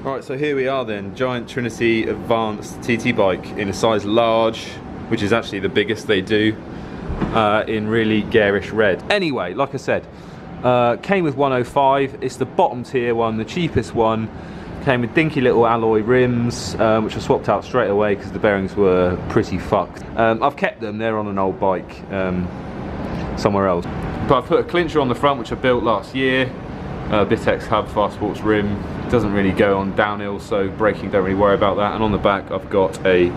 Right, so here we are then, giant Trinity Advanced TT bike in a size large, which is actually the biggest they do, in really garish red. Anyway, like I said, came with 105, it's the bottom tier one, the cheapest one. Came with dinky little alloy rims, which I swapped out straight away because the bearings were pretty fucked. I've kept them, they're on an old bike somewhere else. But I've put a clincher on the front, which I built last year. Bitex hub, fast sports rim, doesn't really go on downhill, so braking don't really worry about that. And on the back I've got a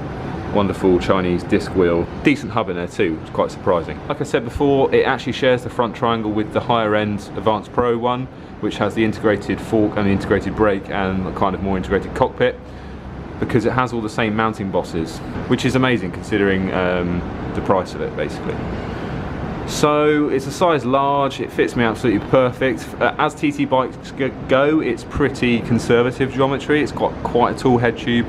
wonderful Chinese disc wheel, decent hub in there too, which is quite surprising. Like I said before, it actually shares the front triangle with the higher end Advanced Pro one, which has the integrated fork and the integrated brake and the kind of more integrated cockpit, because it has all the same mounting bosses, which is amazing considering the price of it basically. So it's a size large, it fits me absolutely perfect. As TT bikes go, it's pretty conservative geometry. It's got quite a tall head tube,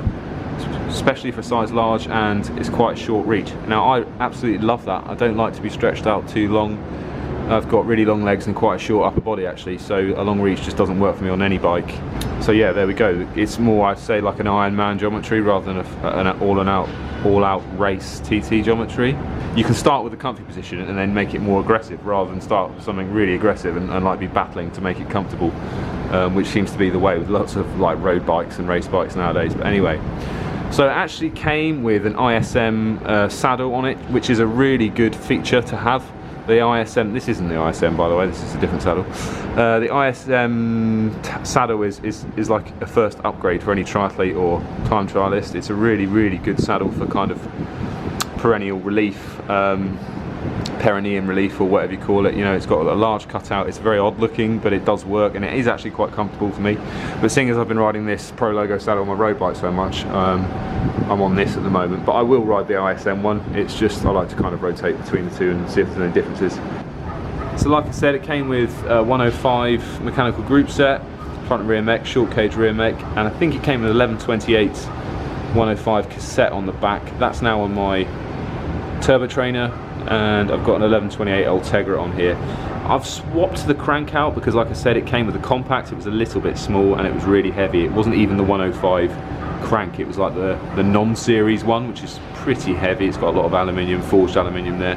especially for size large, and it's quite a short reach. Now I absolutely love that. I don't like to be stretched out too long. I've got really long legs and quite a short upper body actually, so a long reach just doesn't work for me on any bike. So yeah, there we go. It's more, I'd say, like an Ironman geometry rather than an all-out race TT geometry. You can start with a comfy position and then make it more aggressive, rather than start with something really aggressive and like be battling to make it comfortable, which seems to be the way with lots of like road bikes and race bikes nowadays. But anyway, so it actually came with an ISM saddle on it, which is a really good feature to have. The ISM, this isn't the ISM by the way, this is a different saddle. The ISM saddle is like a first upgrade for any triathlete or time trialist. It's a really, really good saddle for kind of perennial relief, perineum relief, or whatever you call it. You know, it's got a large cutout, it's very odd looking, but it does work, and it is actually quite comfortable for me. But seeing as I've been riding this Pro Logo saddle on my road bike so much, I'm on this at the moment, but I will ride the ISM one. It's just, I like to kind of rotate between the two and see if there's any differences. So like I said, it came with 105 mechanical group set, front and rear mech, short cage rear mech, and I think it came with 1128 105 cassette on the back. That's now on my turbo trainer, and I've got an 1128 Ultegra on here. I've swapped the crank out because, like I said, it came with a compact. It was a little bit small and it was really heavy. It wasn't even the 105 crank, it was like the non-series one, which is pretty heavy. It's got a lot of aluminium, forged aluminium there.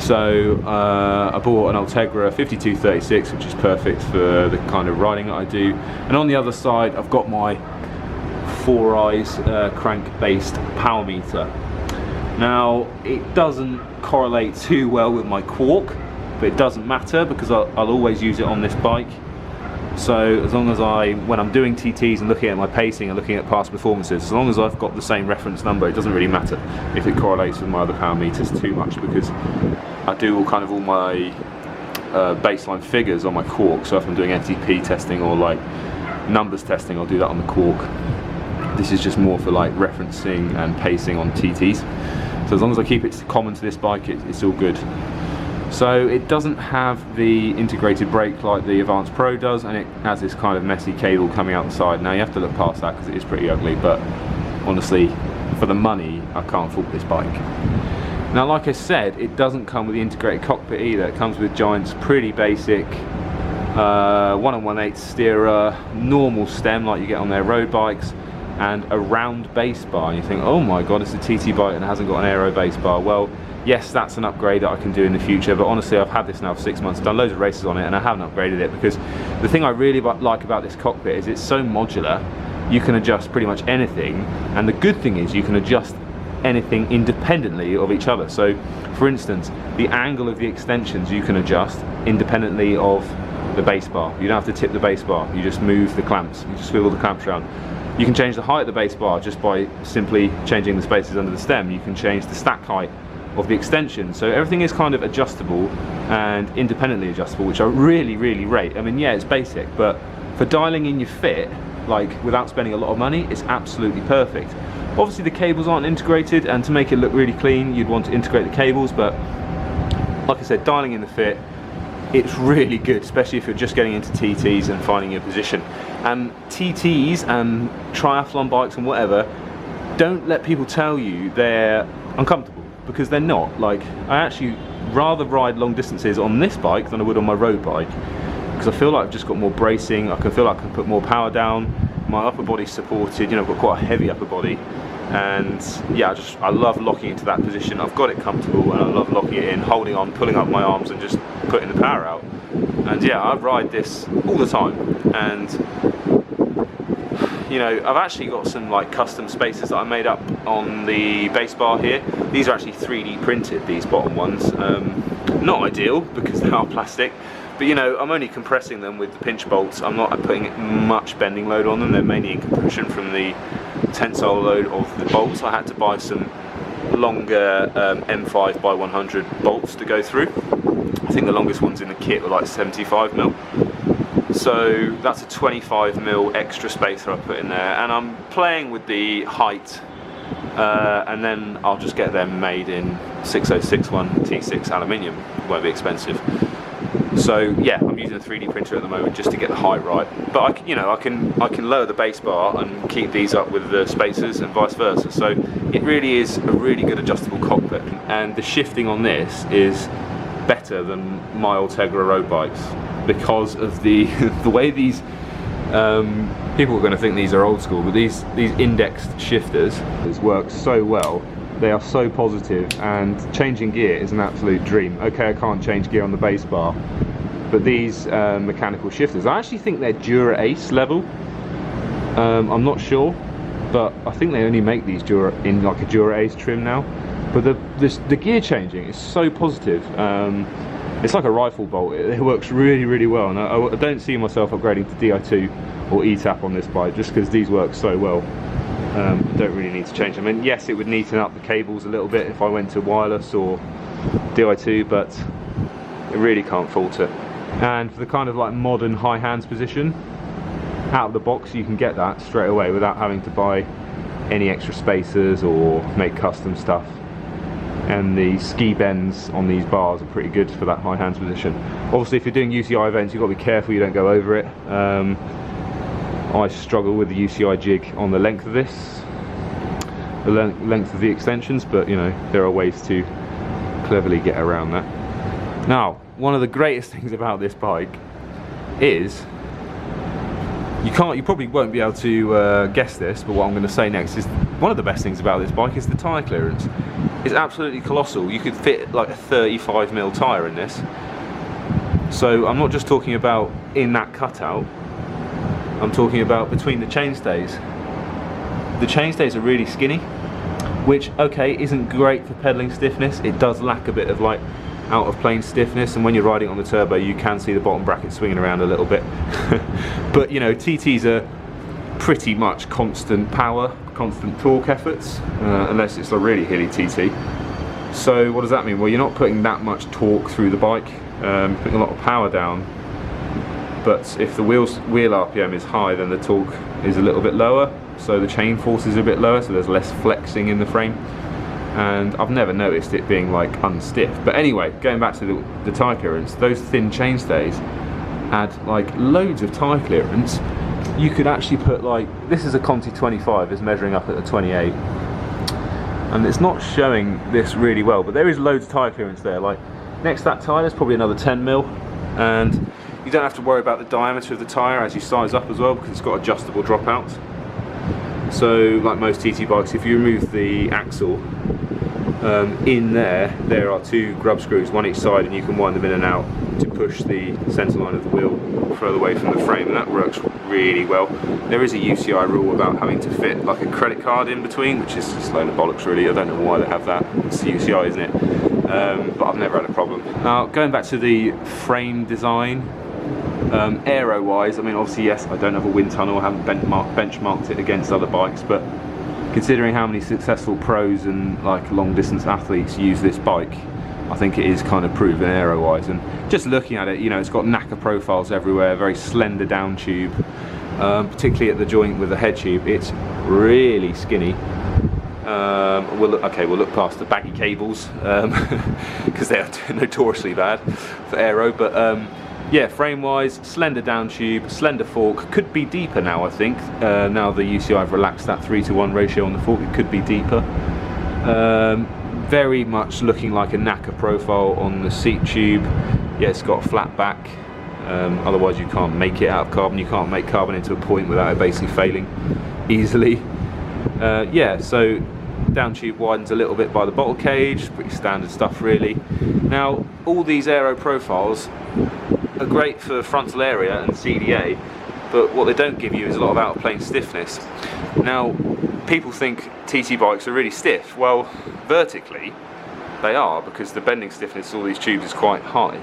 So I bought an Ultegra 5236, which is perfect for the kind of riding that I do. And on the other side, I've got my Four Eyes crank-based power meter. Now, it doesn't correlate too well with my Quark, but it doesn't matter because I'll always use it on this bike. So as long as when I'm doing TTs and looking at my pacing and looking at past performances, as long as I've got the same reference number, it doesn't really matter if it correlates with my other power meters too much, because I do all my baseline figures on my Quark. So if I'm doing NTP testing or like numbers testing, I'll do that on the Quark. This is just more for like referencing and pacing on TTs. So as long as I keep it common to this bike, it's all good. So it doesn't have the integrated brake like the Advanced Pro does, and it has this kind of messy cable coming out the side. Now you have to look past that because it is pretty ugly, but honestly, for the money, I can't fault this bike. Now, like I said, it doesn't come with the integrated cockpit either. It comes with Giant's pretty basic 1/1/8 steerer, normal stem like you get on their road bikes, and a round base bar. And you think, oh my god, it's a TT bike and it hasn't got an Aero base bar. Well, yes, that's an upgrade that I can do in the future, but honestly, I've had this now for 6 months, done loads of races on it, and I haven't upgraded it because the thing I really like about this cockpit is it's so modular. You can adjust pretty much anything, and the good thing is you can adjust anything independently of each other. So, for instance, the angle of the extensions you can adjust independently of the base bar. You don't have to tip the base bar, you just move the clamps, you just swivel the clamps around. You can change the height of the base bar just by simply changing the spaces under the stem. You can change the stack height of the extension, so everything is kind of adjustable and independently adjustable, which I really, really rate. I mean, yeah, it's basic, but for dialing in your fit, like without spending a lot of money, it's absolutely perfect. Obviously the cables aren't integrated, and to make it look really clean, you'd want to integrate the cables, but like I said, dialing in the fit, it's really good, especially if you're just getting into TTs and finding your position. And TTs and triathlon bikes and whatever, don't let people tell you they're uncomfortable, because they're not. Like, I actually rather ride long distances on this bike than I would on my road bike, because I feel like I've just got more bracing, I can feel like I can put more power down, my upper body's supported, you know, I've got quite a heavy upper body, and yeah, I love locking into that position. I've got it comfortable, and I love locking it in, holding on, pulling up my arms and just putting the power out. And yeah, I ride this all the time, and you know, I've actually got some like custom spacers that I made up on the base bar here. These are actually 3D printed, these bottom ones. Not ideal because they are plastic, but you know, I'm only compressing them with the pinch bolts. I'm not putting much bending load on them. They're mainly in compression from the tensile load of the bolts. I had to buy some longer M5 by 100 bolts to go through. I think the longest ones in the kit were like 75mm. So that's a 25mm extra spacer I put in there, and I'm playing with the height, and then I'll just get them made in 6061 T6 aluminium. It won't be expensive. So yeah, I'm using a 3D printer at the moment just to get the height right. But I can lower the base bar and keep these up with the spacers and vice versa. So it really is a really good adjustable cockpit, and the shifting on this is better than my Ultegra road bikes because of the way these people are going to think these are old school, but these indexed shifters work so well. They are so positive, and changing gear is an absolute dream. Okay, I can't change gear on the base bar, but these mechanical shifters, I actually think they're Dura Ace level. I'm not sure, but I think they only make these in like a Dura Ace trim now. But the gear changing is so positive. It's like a rifle bolt. It works really, really well, and I don't see myself upgrading to Di2 or ETAP on this bike just because these work so well. I don't really need to change them. And yes, it would neaten up the cables a little bit if I went to wireless or Di2, but it really can't fault it. And for the kind of like modern high hands position, out of the box you can get that straight away without having to buy any extra spacers or make custom stuff. And the ski bends on these bars are pretty good for that high hands position. Obviously if you're doing UCI events, you've got to be careful you don't go over it. I struggle with the UCI jig on the length of this, the length of the extensions, but you know, there are ways to cleverly get around that. Now, one of the greatest things about this bike is you probably won't be able to guess this, but what I'm going to say next is one of the best things about this bike is the tyre clearance. It's absolutely colossal. You could fit like a 35mm tyre in this. So I'm not just talking about in that cutout, I'm talking about between the chainstays. The chainstays are really skinny, which, okay, isn't great for pedaling stiffness. It does lack a bit of like out of plane stiffness, and when you're riding on the turbo you can see the bottom bracket swinging around a little bit. But you know, TTs are pretty much constant power, constant torque efforts, unless it's a really hilly TT. So what does that mean? Well, you're not putting that much torque through the bike, putting a lot of power down. But if the wheel RPM is high, then the torque is a little bit lower, so the chain force is a bit lower, so there's less flexing in the frame. And I've never noticed it being like unstiff. But anyway, going back to the tyre clearance, those thin chainstays add like loads of tyre clearance. You could actually put like, this is a Conti 25, is measuring up at the 28, and it's not showing this really well, but there is loads of tyre clearance there. Like next to that tyre there's probably another 10mm, and you don't have to worry about the diameter of the tyre as you size up as well, because it's got adjustable dropouts. So like most TT bikes, if you remove the axle, in there are two grub screws, one each side, and you can wind them in and out to push the centre line of the wheel further away from the frame, and that works really well. There is a UCI rule about having to fit like a credit card in between, which is just a load of bollocks really. I don't know why they have that. It's the UCI, isn't it? But I've never had a problem. Now, going back to the frame design, aero wise, I mean obviously yes, I don't have a wind tunnel, I haven't benchmarked it against other bikes, but considering how many successful pros and like long distance athletes use this bike, I think it is kind of proven aero wise. And just looking at it, you know, it's got NACA profiles everywhere, very slender down tube, particularly at the joint with the head tube. It's really skinny. We'll look past the baggy cables because they are notoriously bad for aero, but yeah, frame wise, slender down tube, slender fork, could be deeper now I think. Now the UCI have relaxed that 3:1 ratio on the fork, it could be deeper. Very much looking like a NACA profile on the seat tube. Yeah, it's got a flat back, otherwise you can't make it out of carbon. You can't make carbon into a point without it basically failing easily. Yeah, so down tube widens a little bit by the bottle cage, pretty standard stuff really. Now all these aero profiles are great for frontal area and CDA, but what they don't give you is a lot of out of plane stiffness. Now people think TT bikes are really stiff. Well, vertically they are, because the bending stiffness of all these tubes is quite high,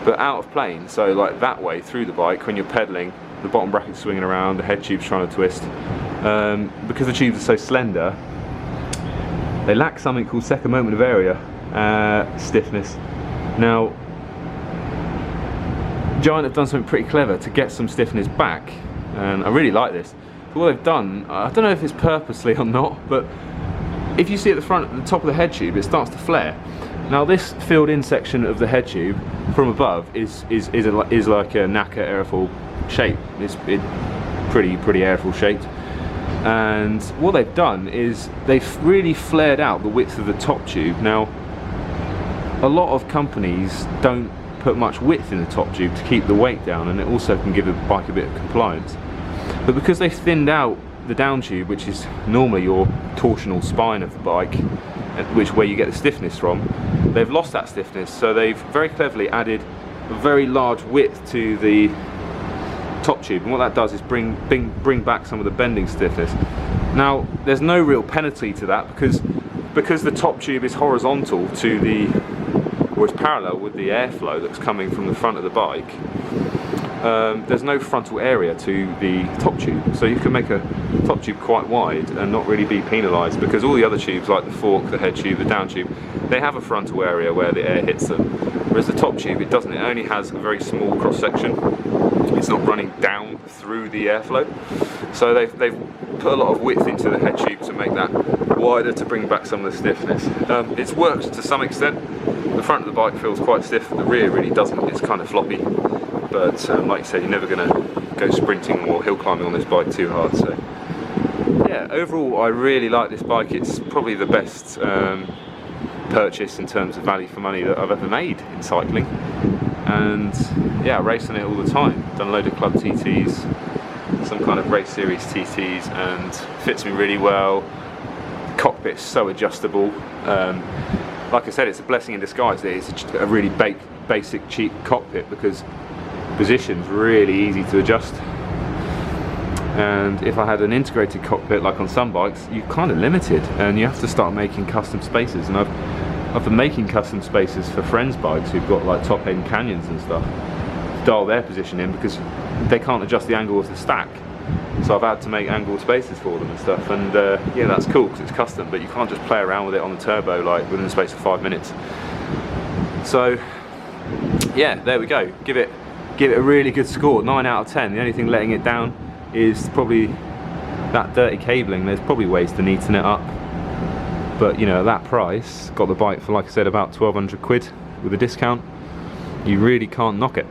but out of plane, so like that way through the bike, when you're pedaling, the bottom bracket's swinging around, the head tube's trying to twist, because the tubes are so slender, they lack something called second moment of area stiffness. Now Giant have done something pretty clever to get some stiffness back, and I really like this. So what they've done, I don't know if it's purposely or not, but if you see at the front, at the top of the head tube, it starts to flare. Now this filled in section of the head tube from above is like a NACA airfoil shape. It's pretty airfoil shaped. And what they've done is they've really flared out the width of the top tube. Now a lot of companies don't put much width in the top tube to keep the weight down, and it also can give the bike a bit of compliance. But because they've thinned out the down tube, which is normally your torsional spine of the bike, which where you get the stiffness from, they've lost that stiffness, so they've very cleverly added a very large width to the top tube, and what that does is bring back some of the bending stiffness. Now there's no real penalty to that, because the top tube is horizontal to the, or is parallel with the airflow that's coming from the front of the bike. There's no frontal area to the top tube, so you can make a top tube quite wide and not really be penalised, because all the other tubes like the fork, the head tube, the down tube, they have a frontal area where the air hits them, whereas the top tube, it doesn't. It only has a very small cross section. It's not running down through the airflow, so they've put a lot of width into the head tube to make that wider, to bring back some of the stiffness. It's worked to some extent. The front of the bike feels quite stiff, the rear really doesn't. It's kind of floppy. But like you said, you're never going to go sprinting or hill climbing on this bike too hard. So yeah, overall I really like this bike. It's probably the best purchase in terms of value for money that I've ever made in cycling. And yeah, I race on it all the time. Done a load of club TTs, some kind of race series TTs, and fits me really well. The cockpit's so adjustable. Like I said, it's a blessing in disguise. It's a really basic, cheap cockpit, because position's really easy to adjust. And if I had an integrated cockpit like on some bikes, you're kind of limited, and you have to start making custom spaces. And I've been making custom spaces for friends' bikes who've got like top end canyons and stuff, to dial their position in, because they can't adjust the angle of the stack. So I've had to make angled spaces for them and stuff, and yeah, that's cool because it's custom, but you can't just play around with it on the turbo like within the space of 5 minutes. So yeah, there we go. Give it a really good score, 9 out of 10. The only thing letting it down is probably that dirty cabling. There's probably ways to neaten it up, but you know, at that price, got the bike for, like I said, about 1200 quid with a discount. You really can't knock it.